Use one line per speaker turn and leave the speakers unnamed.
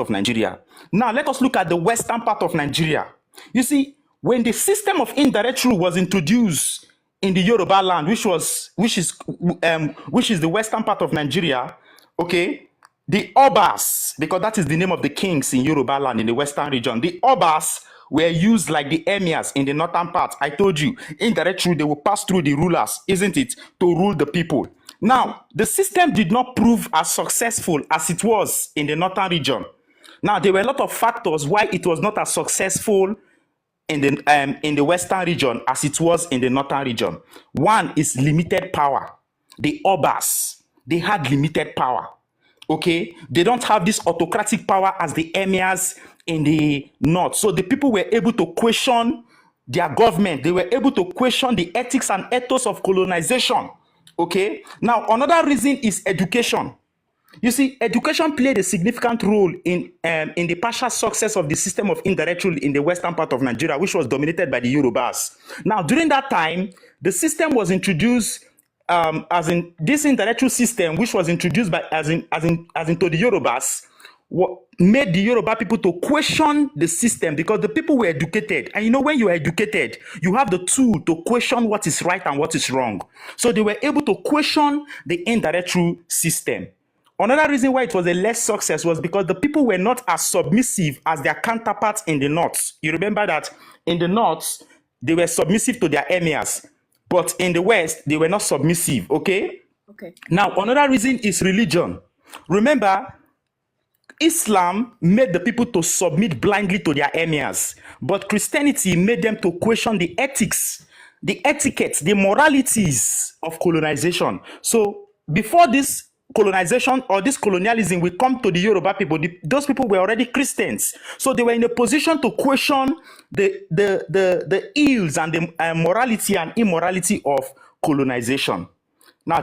of Nigeria. Now, let us look at the western part of Nigeria. You see, when the system of indirect rule was introduced in the Yoruba land, which is the western part of Nigeria, okay, the Obas, because that is the name of the kings in Yoruba land in the western region, the Obas were used like the emirs in the northern part. I told you, indirect rule, they will pass through the rulers, isn't it, to rule the people. Now, the system did not prove as successful as it was in the northern region. Now, there were a lot of factors why it was not as successful in the western region as it was in the northern region. One is limited power. The Obas, they had limited power. Okay, they don't have this autocratic power as the emirs in the north. So the people were able to question their government. They were able to question the ethics and ethos of colonization. Okay, now another reason is education. You see, education played a significant role in the partial success of the system of indirect rule in the western part of Nigeria, which was dominated by the Yorubas. Now, during that time, the system was introduced as in this indirect rule system, which was introduced by as into the Yorubas, made the Yoruba people to question the system because the people were educated. And you know, when you are educated, you have the tool to question what is right and what is wrong. So they were able to question the indirect rule system. Another reason why it was a less success was because the people were not as submissive as their counterparts in the north. You remember that in the north, they were submissive to their emirs, but in the west, they were not submissive, okay?
Okay.
Now, another reason is religion. Remember, Islam made the people to submit blindly to their emirs, but Christianity made them to question the ethics, the etiquette, the moralities of colonization. So before this colonization or this colonialism will come to the Yoruba people, those people were already Christians. So they were in a position to question the ills and the morality and immorality of colonization. Now,